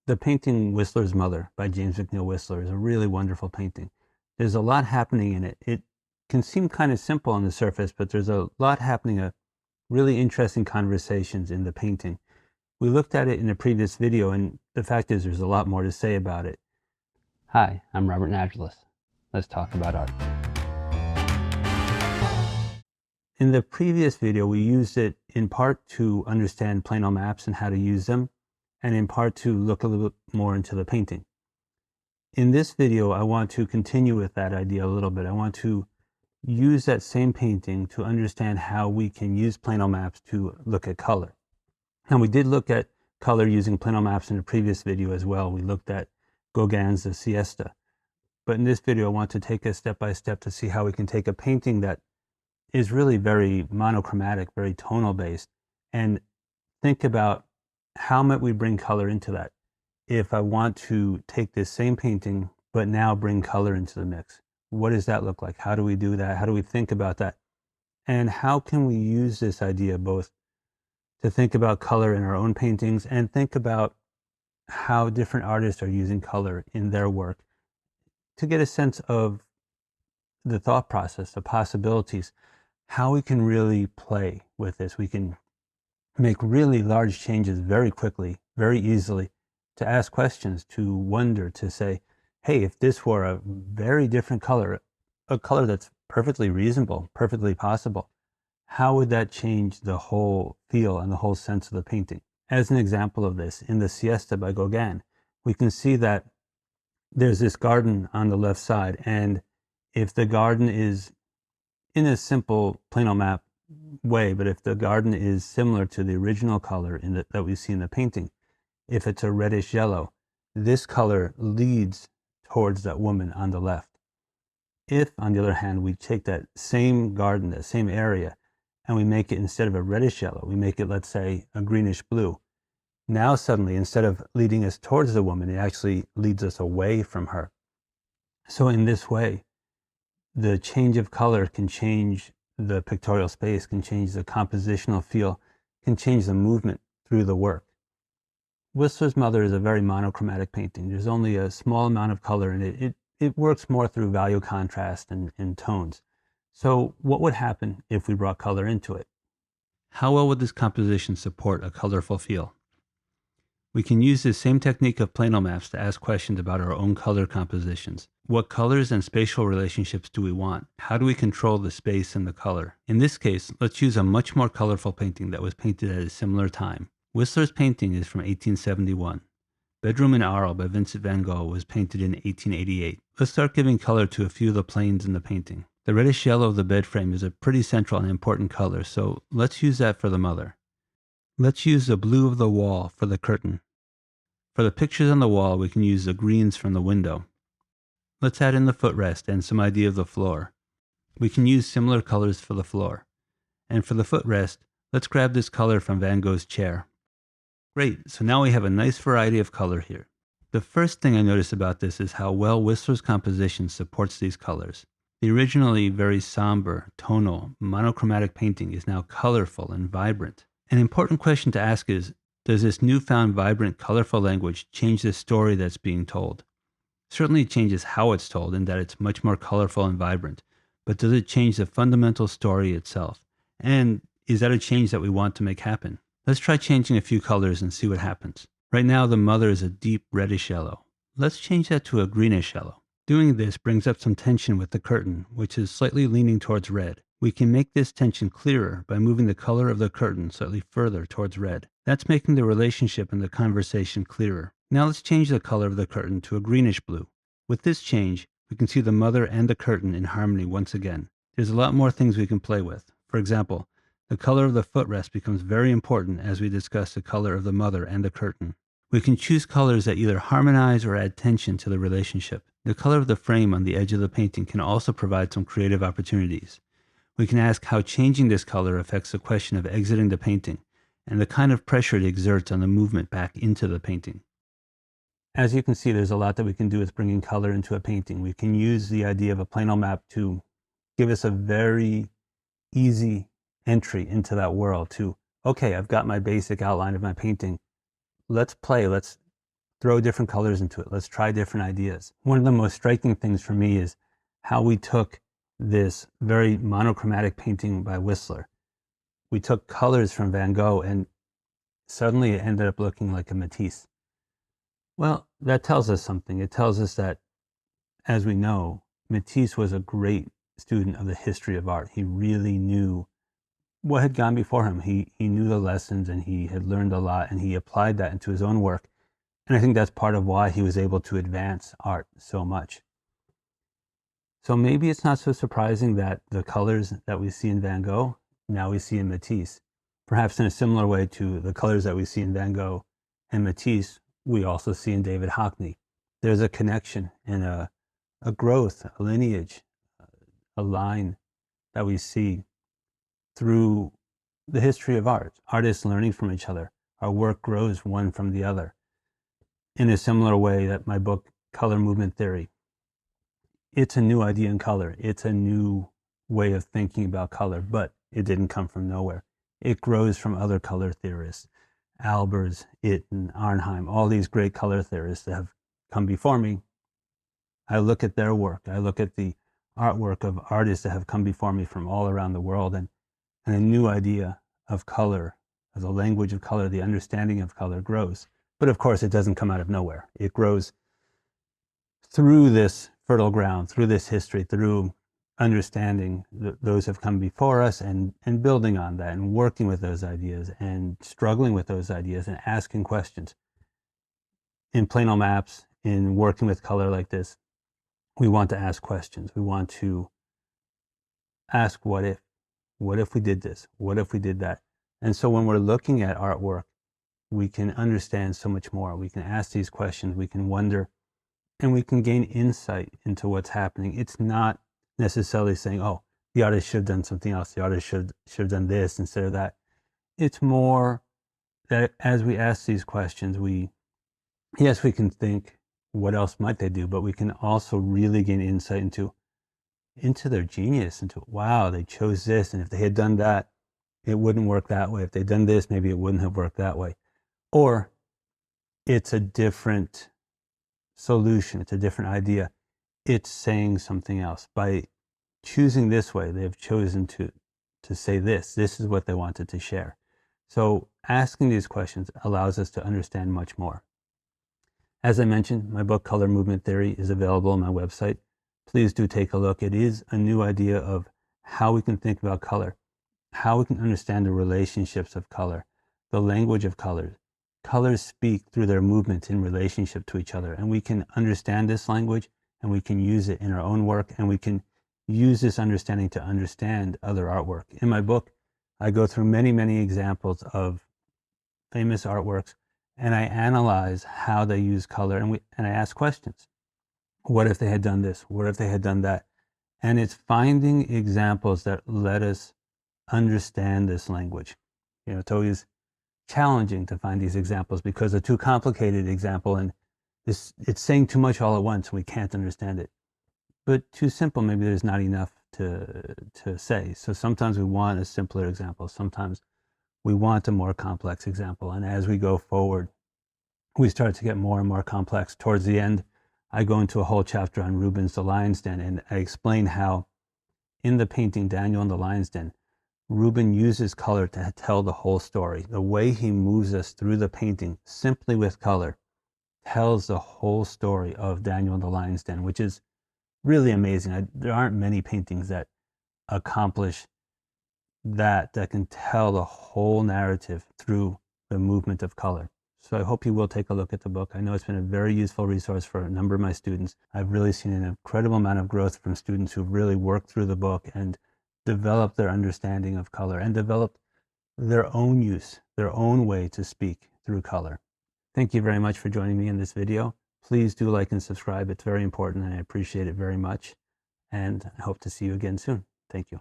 The painting Whistler's Mother by James McNeil Whistler is a really wonderful painting. There's a lot happening in it. It can seem kind of simple on the surface, but there's a lot happening, really interesting conversations in the painting. We looked at it in a previous video, and the fact is there's a lot more to say about it. Hi, I'm Robert Naturalist. Let's talk about art. In the previous video, we used it in part to understand planal maps and how to use them, and in part to look a little bit more into the painting. In this video, I want to continue with that idea a little bit. I want to use that same painting to understand how we can use planal maps to look at color. And we did look at color using planal maps in the previous video as well. We looked at Gauguin's The Siesta. But in this video, I want to take us step by step to see how we can take a painting that is really very monochromatic, very tonal based, and think about how might we bring color into that if I want to take this same painting but now bring color into the mix. What does that look like? How do we do that? How do we think about that? And how can we use this idea both to think about color in our own paintings and think about how different artists are using color in their work to get a sense of the thought process, the possibilities, how we can really play with this. We can make really large changes very quickly, very easily, to ask questions, to wonder, to say, hey, if this were a very different color, a color that's perfectly reasonable, perfectly possible, how would that change the whole feel and the whole sense of the painting? As an example of this, in The Siesta by Gauguin, we can see that there's this garden on the left side, and if the garden is in a simple planal map way, but if the garden is similar to the original color that we see in the painting, if it's a reddish yellow, this color leads towards that woman on the left. If, on the other hand, we take that same garden, that same area, and we make it, instead of a reddish yellow, we make it, let's say, a greenish blue. Now suddenly, instead of leading us towards the woman, it actually leads us away from her. So in this way, the change of color can change the pictorial space, can change the compositional feel, can change the movement through the work. Whistler's Mother is a very monochromatic painting. There's only a small amount of color in it. It works more through value contrast and tones. So what would happen if we brought color into it? How well would this composition support a colorful feel? We can use this same technique of planal maps to ask questions about our own color compositions. What colors and spatial relationships do we want? How do we control the space and the color? In this case, let's use a much more colorful painting that was painted at a similar time. Whistler's painting is from 1871. Bedroom in Arles by Vincent van Gogh was painted in 1888. Let's start giving color to a few of the planes in the painting. The reddish yellow of the bed frame is a pretty central and important color, so let's use that for the mother. Let's use the blue of the wall for the curtain. For the pictures on the wall, we can use the greens from the window. Let's add in the footrest and some idea of the floor. We can use similar colors for the floor. And for the footrest, let's grab this color from Van Gogh's chair. Great, so now we have a nice variety of color here. The first thing I notice about this is how well Whistler's composition supports these colors. The originally very somber, tonal, monochromatic painting is now colorful and vibrant. An important question to ask is, does this newfound vibrant, colorful language change the story that's being told? Certainly it changes how it's told in that it's much more colorful and vibrant, but does it change the fundamental story itself? And is that a change that we want to make happen? Let's try changing a few colors and see what happens. Right now the mother is a deep reddish yellow. Let's change that to a greenish yellow. Doing this brings up some tension with the curtain, which is slightly leaning towards red. We can make this tension clearer by moving the color of the curtain slightly further towards red. That's making the relationship in the conversation clearer. Now let's change the color of the curtain to a greenish blue. With this change, we can see the mother and the curtain in harmony once again. There's a lot more things we can play with. For example, the color of the footrest becomes very important as we discuss the color of the mother and the curtain. We can choose colors that either harmonize or add tension to the relationship. The color of the frame on the edge of the painting can also provide some creative opportunities. We can ask how changing this color affects the question of exiting the painting and the kind of pressure it exerts on the movement back into the painting. As you can see, there's a lot that we can do with bringing color into a painting. We can use the idea of a planal map to give us a very easy entry into that world to, okay, I've got my basic outline of my painting. Let's play. Let's throw different colors into it. Let's try different ideas. One of the most striking things for me is how we took this very monochromatic painting by Whistler. We took colors from Van Gogh and suddenly it ended up looking like a Matisse. Well, that tells us something. It tells us that, as we know, Matisse was a great student of the history of art. He really knew what had gone before him. He knew the lessons and he had learned a lot and he applied that into his own work. And I think that's part of why he was able to advance art so much. So maybe it's not so surprising that the colors that we see in Van Gogh, now we see in Matisse. Perhaps in a similar way to the colors that we see in Van Gogh and Matisse, we also see in David Hockney. There's a connection and a growth, a lineage, a line that we see through the history of art. Artists learning from each other. Our work grows one from the other. In a similar way that my book, Color Movement Theory, it's a new idea in color. It's a new way of thinking about color, but it didn't come from nowhere. It grows from other color theorists, Albers, Itten, Arnheim, all these great color theorists that have come before me. I look at their work. I look at the artwork of artists that have come before me from all around the world, and a new idea of color, of the language of color, the understanding of color grows. But of course, it doesn't come out of nowhere. It grows through this fertile ground, through this history, through understanding those have come before us and building on that and working with those ideas and struggling with those ideas and asking questions. In planal maps, in working with color like this, we want to ask questions. We want to ask what if? What if we did this? What if we did that? And so when we're looking at artwork, we can understand so much more. We can ask these questions, we can wonder, and we can gain insight into what's happening. It's not necessarily saying, oh, the artist should have done something else. The artist should have done this instead of that. It's more that as we ask these questions, yes, we can think, what else might they do? But we can also really gain insight into their genius, into, wow, they chose this. And if they had done that, it wouldn't work that way. If they'd done this, maybe it wouldn't have worked that way. Or it's a different solution. It's a different idea. It's saying something else. By choosing this way, they've chosen to say this. This is what they wanted to share. So asking these questions allows us to understand much more. As I mentioned, my book, Color Movement Theory, is available on my website. Please do take a look. It is a new idea of how we can think about color, how we can understand the relationships of color, the language of colors. Colors speak through their movement in relationship to each other, and we can understand this language and we can use it in our own work, and we can use this understanding to understand other artwork. In my book, I go through many, many examples of famous artworks, and I analyze how they use color, and I ask questions. What if they had done this? What if they had done that? And it's finding examples that let us understand this language. It's always challenging to find these examples because they're too complicated example, and it's saying too much all at once and we can't understand it. But too simple, maybe there's not enough to say. So sometimes we want a simpler example. Sometimes we want a more complex example. And as we go forward, we start to get more and more complex. Towards the end, I go into a whole chapter on Rubens' The Lion's Den, and I explain how in the painting Daniel in the Lion's Den, Rubens uses color to tell the whole story. The way he moves us through the painting simply with color tells the whole story of Daniel in the Lion's Den, which is really amazing. There aren't many paintings that accomplish that can tell the whole narrative through the movement of color. So I hope you will take a look at the book. I know it's been a very useful resource for a number of my students. I've really seen an incredible amount of growth from students who've really worked through the book and developed their understanding of color and developed their own use, their own way to speak through color. Thank you very much for joining me in this video. Please do like and subscribe. It's very important and I appreciate it very much. And I hope to see you again soon. Thank you.